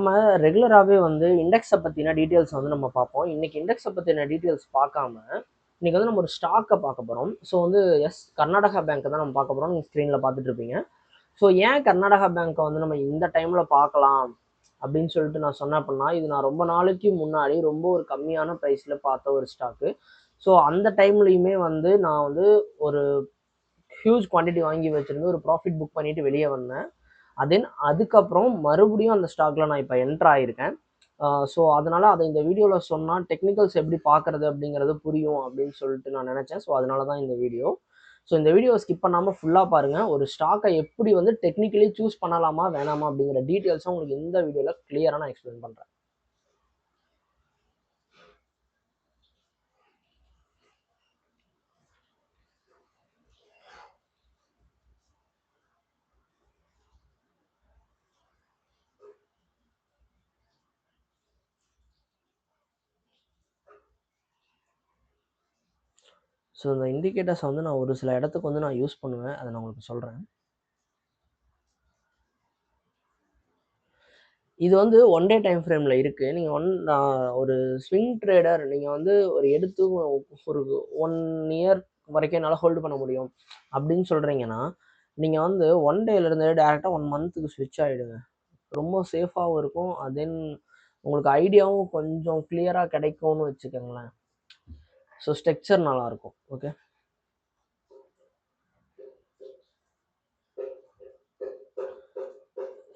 நம்ம ரெகுலராகவே வந்து இண்டெக்ஸை பற்றின டீட்டெயில்ஸ் வந்து நம்ம பார்ப்போம். இன்றைக்கி இண்டெக்ஸை பற்றின டீட்டெயில்ஸ் பார்க்காம இன்றைக்கி வந்து நம்ம ஒரு ஸ்டாக்கை பார்க்க போகிறோம். ஸோ வந்து கர்நாடகா பேங்க்கை தான் நம்ம பார்க்க போகிறோம். நீங்கள் ஸ்க்ரீனில் பார்த்துட்டு இருப்பீங்க. ஸோ ஏன் கர்நாடகா பேங்க்கை வந்து நம்ம இந்த டைமில் பார்க்கலாம் அப்படின்னு சொல்லிட்டு நான் சொன்னேன் அப்படின்னா, இது நான் ரொம்ப நாளைக்கு முன்னாடி ரொம்ப ஒரு கம்மியான ப்ரைஸில் பார்த்த ஒரு ஸ்டாக்கு. ஸோ அந்த டைம்லையுமே வந்து நான் வந்து ஒரு ஹியூஜ் குவான்டிட்டி வாங்கி வச்சுருந்து ஒரு ப்ராஃபிட் புக் பண்ணிவிட்டு வெளியே வந்தேன். அதுக்கப்புறம் மறுபடியும் அந்த ஸ்டாக்ல நான் இப்போ என்ட்ரு ஆகியிருக்கேன். ஸோ அதனால் அதை இந்த வீடியோவில் சொன்னால் டெக்னிக்கல்ஸ் எப்படி பார்க்குறது அப்படிங்கிறது புரியும் அப்படின்னு சொல்லிட்டு நான் நினச்சேன். ஸோ அதனால தான் இந்த வீடியோ. ஸோ இந்த வீடியோவை ஸ்கிப் பண்ணாமல் ஃபுல்லாக பாருங்கள். ஒரு ஸ்டாக்கை எப்படி வந்து டெக்னிக்கலி சூஸ் பண்ணலாமா வேணாமா அப்படிங்கிற டீட்டெயில்ஸும் உங்களுக்கு இந்த வீடியோவில் கிளியராக நான் எக்ஸ்பிளைன் பண்ணுறேன். ஸோ இந்த இண்டிகேட்டர்ஸை வந்து நான் ஒரு சில இடத்துக்கு வந்து நான் யூஸ் பண்ணுவேன். அதை நான் உங்களுக்கு சொல்கிறேன். இது வந்து ஒன் டே டைம் ஃப்ரேமில் இருக்குது. நீங்கள் ஒரு ஸ்விங் ட்ரேடர், நீங்கள் வந்து ஒரு எடுத்து ஒரு 1 இயர் வரைக்கும் என்னால் ஹோல்டு பண்ண முடியும் அப்படின்னு சொல்கிறீங்கன்னா, நீங்கள் வந்து ஒன் டேலேருந்து டேரெக்டாக 1 மந்த்துக்கு ஸ்விட்ச் ஆகிடுங்க. ரொம்ப சேஃபாகவும் இருக்கும். தென் உங்களுக்கு ஐடியாவும் கொஞ்சம் கிளியராக கிடைக்கும்னு வச்சுக்கோங்களேன். ஸோ ஸ்ட்ரக்சர் நல்லாயிருக்கும். ஓகே,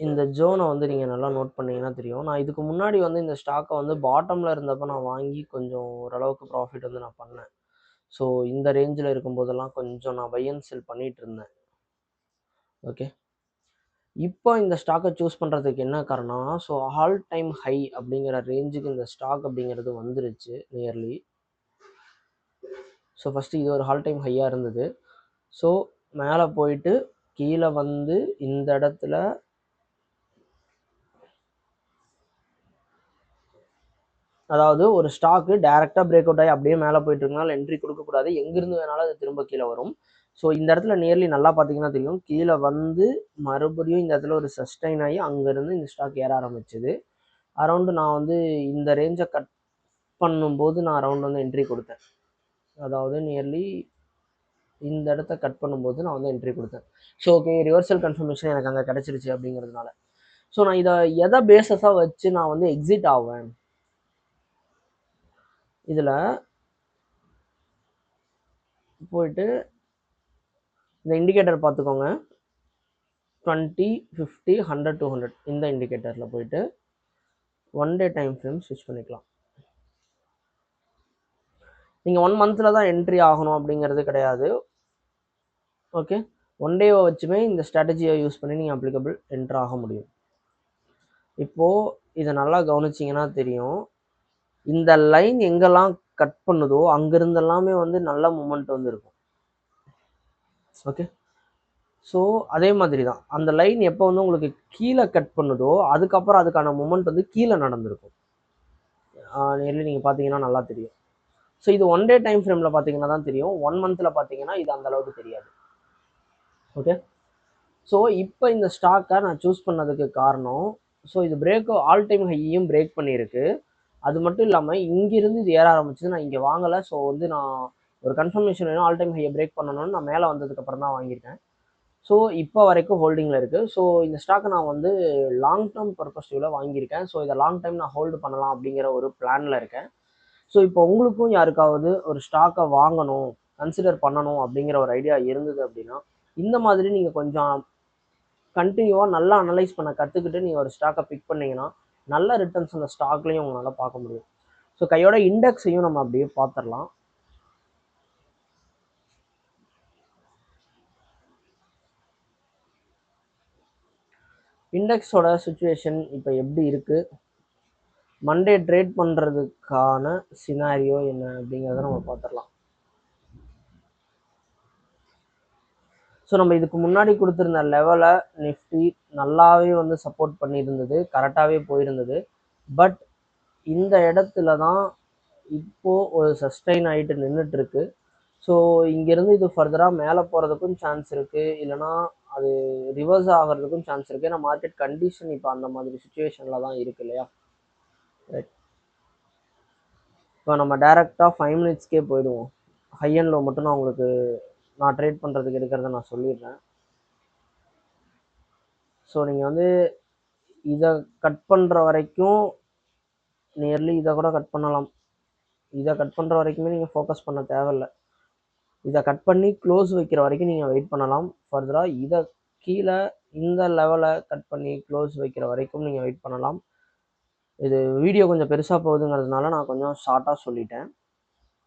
இந்த ஜோனை வந்து நீங்கள் நல்லா நோட் பண்ணிங்கன்னா தெரியும். நான் இதுக்கு முன்னாடி வந்து இந்த ஸ்டாக்கை வந்து பாட்டமில் இருந்தப்போ நான் வாங்கி கொஞ்சம் ஓரளவுக்கு ப்ராஃபிட் வந்து நான் பண்ணேன். ஸோ இந்த ரேஞ்சில் இருக்கும்போதெல்லாம் கொஞ்சம் நான் பை அண்ட் செல் பண்ணிகிட்டு இருந்தேன். ஓகே, இப்போ இந்த ஸ்டாக்கை சூஸ் பண்ணுறதுக்கு என்ன காரணம்னா, ஸோ ஆல் டைம் ஹை அப்படிங்கிற ரேஞ்சுக்கு இந்த ஸ்டாக் அப்படிங்கிறது வந்துருச்சு நியர்லி. ஸோ ஃபஸ்ட்டு இது ஒரு ஆல் டைம் ஹையாக இருந்தது. ஸோ மேலே போயிட்டு கீழே வந்து இந்த இடத்துல அதாவது ஒரு ஸ்டாக்கு டேரெக்டாக பிரேக் அவுட் ஆகி அப்படியே மேலே போயிட்டு இருக்கனால என்ட்ரி கொடுக்கக்கூடாது. எங்கேருந்து வேணாலும் அது திரும்ப கீழே வரும். ஸோ இந்த இடத்துல நியர்லி நல்லா பார்த்தீங்கன்னா தெரியும், கீழே வந்து மறுபடியும் இந்த இடத்துல ஒரு சஸ்டைன் ஆகி அங்கேருந்து இந்த ஸ்டாக் ஏற ஆரம்பிச்சுது. அரௌண்டு நான் வந்து இந்த ரேஞ்சை கட் பண்ணும்போது நான் அரௌண்ட் வந்து என்ட்ரி கொடுத்தேன். அதாவது நியர்லி இந்த இடத்த கட் பண்ணும்போது நான் வந்து என்ட்ரி கொடுத்தேன். ஸோ ஓகே, ரிவர்சல் கன்ஃபர்மேஷன் எனக்கு அங்கே கிடச்சிருச்சு அப்படிங்கிறதுனால. ஸோ நான் இதை எதை பேஸஸாக வச்சு நான் வந்து எக்ஸிட் ஆவேன், இதில் போயிட்டு இந்த இண்டிகேட்டர் பார்த்துக்கோங்க. 20, 50, 100, 200 இந்த இண்டிகேட்டரில் போயிட்டு ஒன் டே டைம் ஃப்ரேம் ஸ்விட்ச் பண்ணிக்கலாம். நீங்கள் 1 மந்தில் தான் என்ட்ரி ஆகணும் அப்படிங்கிறது கிடையாது. ஓகே, ஒன் டேவை வச்சுமே இந்த ஸ்ட்ராட்டஜியை யூஸ் பண்ணி நீங்கள் அப்ளிகபிள் என்ட்ரு ஆக முடியும். இப்போது இதை நல்லா கவனிச்சிங்கன்னா தெரியும், இந்த லைன் எங்கெல்லாம் கட் பண்ணுதோ அங்கேருந்து எல்லாமே வந்து நல்ல மூமெண்ட் வந்து இருக்கும். ஓகே, ஸோ அதே மாதிரி தான் அந்த லைன் எப்போ வந்து உங்களுக்கு கீழே கட் பண்ணுதோ அதுக்கப்புறம் அதுக்கான மூமெண்ட் வந்து கீழே நடந்திருக்கும். நியர்லி நீங்கள் பார்த்தீங்கன்னா நல்லா தெரியும். ஸோ இது ஒன் டே டைம் ஃப்ரேமில் பார்த்தீங்கன்னா தான் தெரியும். 1 மந்தில் பார்த்தீங்கன்னா இது அந்த அளவுக்கு தெரியாது. ஓகே, ஸோ இப்போ இந்த ஸ்டாக்கை நான் சூஸ் பண்ணதுக்கு காரணம், ஸோ இது ஆல் டைம் ஹையையும் பிரேக் பண்ணியிருக்கு. அது மட்டும் இல்லாமல் இங்கிருந்து இது ஏற ஆரம்பிச்சது. நான் இங்கே வாங்கலை. ஸோ வந்து நான் ஒரு கன்ஃபர்மேஷன் வேணும், ஆல் டைம் ஹையை பிரேக் பண்ணணும்னு நான் மேலே வந்ததுக்கப்புறம் தான் வாங்கியிருக்கேன். ஸோ இப்போ வரைக்கும் ஹோல்டிங்கில் இருக்குது. ஸோ இந்த ஸ்டாக்கை நான் வந்து லாங் டேர்ம் பர்பஸ்டிவில் வாங்கியிருக்கேன். ஸோ இதை லாங் டைம் நான் ஹோல்டு பண்ணலாம் அப்படிங்கிற ஒரு பிளானில் இருக்கேன். ஸோ இப்போ உங்களுக்கும் யாருக்காவது ஒரு ஸ்டாக்கை வாங்கணும், கன்சிடர் பண்ணணும் அப்படிங்கிற ஒரு ஐடியா இருந்தது அப்படின்னா, இந்த மாதிரி நீங்கள் கொஞ்சம் கண்டினியூவாக நல்லா அனலைஸ் பண்ண கற்றுக்கிட்டு நீங்கள் ஒரு ஸ்டாக்கை பிக் பண்ணிங்கன்னா நல்ல ரிட்டர்ன்ஸ் அந்த ஸ்டாக்லேயும் உங்களால் பார்க்க முடியும். ஸோ கையோட இண்டெக்ஸையும் நம்ம அப்படியே பார்த்துடலாம். இண்டெக்ஸோட சுச்சுவேஷன் இப்போ எப்படி இருக்குது, மண்டே ட்ரேட் பண்ணுறதுக்கான சினாரியோ என்ன அப்படிங்கிறத நம்ம பார்த்துடலாம். ஸோ நம்ம இதுக்கு முன்னாடி கொடுத்துருந்த லெவலை நிஃப்டி நல்லாவே வந்து சப்போர்ட் பண்ணியிருந்தது, கரெக்டாகவே போயிருந்தது. பட் இந்த இடத்துல தான் இப்போது ஒரு சஸ்டைன் ஆகிட்டு நின்றுட்டுருக்கு. ஸோ இங்கேருந்து இது ஃபர்தராக மேலே போகிறதுக்கும் சான்ஸ் இருக்குது, இல்லைனா அது ரிவர்ஸ் ஆகிறதுக்கும் சான்ஸ் இருக்குது. ஏன்னா மார்க்கெட் கண்டிஷன் இப்போ அந்த மாதிரி சுச்சுவேஷனில் தான் இருக்குது இல்லையா. ரைட், இப்போ நம்ம டேரெக்டாக 5 மினிட்ஸ்க்கே போயிடுவோம். ஹை அண்ட் லோ மட்டும் நான் உங்களுக்கு நான் ட்ரேட் பண்ணுறதுக்கு எடுக்கிறத நான் சொல்லிடுறேன். ஸோ நீங்கள் வந்து இதை கட் பண்ணுற வரைக்கும் நியர்லி இதை கூட கட் பண்ணலாம். இதை கட் பண்ணுற வரைக்குமே நீங்கள் ஃபோக்கஸ் பண்ண தேவையில்லை. இதை கட் பண்ணி க்ளோஸ் வைக்கிற வரைக்கும் நீங்கள் வெயிட் பண்ணலாம். ஃபர்தராக இதை கீழே இந்த லெவலை கட் பண்ணி க்ளோஸ் வைக்கிற வரைக்கும் நீங்கள் வெயிட் பண்ணலாம். இது வீடியோ கொஞ்சம் பெருசாக போகுதுங்கிறதுனால நான் கொஞ்சம் ஷார்ட்டாக சொல்லிட்டேன்.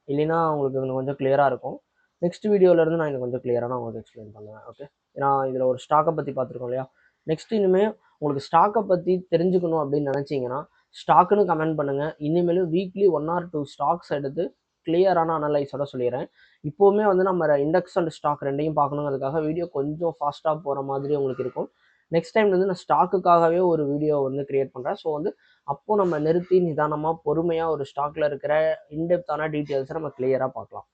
இல்லைன்னா உங்களுக்கு இன்னும் கொஞ்சம் கிளியராக இருக்கும். நெக்ஸ்ட் வீடியோலேருந்து நான் இன்னும் கொஞ்சம் கிளியராக நான் உங்களுக்கு எக்ஸ்பிளைன் பண்ணுவேன். ஓகே, ஏன்னா இதில் ஒரு ஸ்டாக்கை பற்றி பார்த்துருக்கோம் இல்லையா. நெக்ஸ்ட் இனிமேல் உங்களுக்கு ஸ்டாக்கை பற்றி தெரிஞ்சுக்கணும் அப்படின்னு நினச்சிங்கன்னா ஸ்டாக்குன்னு கமெண்ட் பண்ணுங்கள். இனிமேலும் வீக்லி 1 or 2 ஸ்டாக்ஸ் எடுத்து கிளியரான அனலைஸோட சொல்லிடுறேன். இப்போவுமே வந்து நம்ம இண்டெக்ஸ் அண்ட் ஸ்டாக் ரெண்டையும் பார்க்கணுங்கிறதுக்காக வீடியோ கொஞ்சம் ஃபாஸ்ட்டாக போகிற மாதிரி உங்களுக்கு இருக்கும். நெக்ஸ்ட் டைம் வந்து நான் ஸ்டாக்குக்காகவே ஒரு வீடியோ வந்து கிரியேட் பண்ணுறேன். ஸோ வந்து அப்போது நம்ம நிறுத்தி நிதானமாக பொறுமையாக ஒரு ஸ்டாக்கில் இருக்கிற இன்டெப்த்தான டீட்டெயில்ஸை நம்ம கிளியராக பார்க்கலாம்.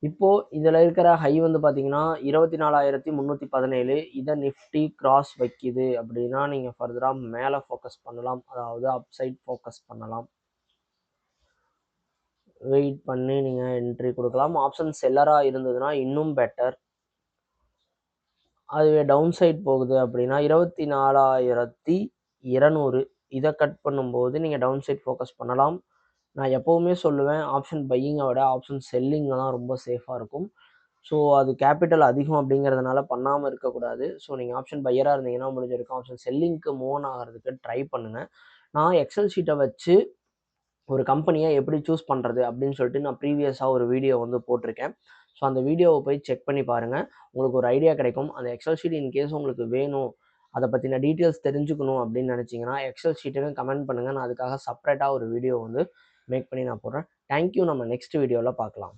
இப்போது இதில் இருக்கிற ஹை வந்து பார்த்தீங்கன்னா 24,317. இதை நிஃப்டி கிராஸ் வைக்கிது அப்படின்னா நீங்கள் ஃபர்தராக மேலே ஃபோக்கஸ் பண்ணலாம், அதாவது அப்சைட் ஃபோக்கஸ் பண்ணலாம். வெயிட் பண்ணி நீங்கள் என்ட்ரி கொடுக்கலாம். ஆப்ஷன் செல்லராக இருந்ததுன்னா இன்னும் பெட்டர். அதுவே டவுன் சைட் போகுது அப்படின்னா 24,200 இதை கட் பண்ணும்போது நீங்கள் டவுன் சைட் ஃபோக்கஸ் பண்ணலாம். நான் எப்போவுமே சொல்லுவேன், ஆப்ஷன் பையிங்கை விட ஆப்ஷன் செல்லிங்கை தான் ரொம்ப சேஃபாக இருக்கும். ஸோ அது கேபிட்டல் அதிகம் அப்படிங்கிறதுனால பண்ணாமல் இருக்கக்கூடாது. ஸோ நீங்கள் ஆப்ஷன் பையராக இருந்தீங்கன்னா முடிஞ்ச வரைக்கும் ஆப்ஷன் செல்லிங்க்கு மூவ் ஆகிறதுக்கு ட்ரை பண்ணுங்கள். நான் எக்ஸல் ஷீட்டை வச்சு ஒரு கம்பெனியை எப்படி சூஸ் பண்ணுறது அப்படின்னு சொல்லிட்டு நான் ப்ரீவியஸாக ஒரு வீடியோ வந்து போட்டிருக்கேன். ஸோ அந்த வீடியோவை போய் செக் பண்ணி பாருங்கள், உங்களுக்கு ஒரு ஐடியா கிடைக்கும். அந்த எக்ஸல் ஷீட் இன்கேஸ் உங்களுக்கு வேணும், அதை பற்றின டீட்டெயில்ஸ் தெரிஞ்சுக்கணும் அப்படின்னு நினச்சிங்கன்னா எக்ஸல் ஷீட்டுன்னு கமெண்ட் பண்ணுங்கள். நான் அதுக்காக செப்பரேட்டாக ஒரு வீடியோ வந்து மேக் பண்ணி நான் போடுறேன். தேங்க்யூ. நம்ம நெக்ஸ்ட் வீடியோவில் பார்க்கலாம்.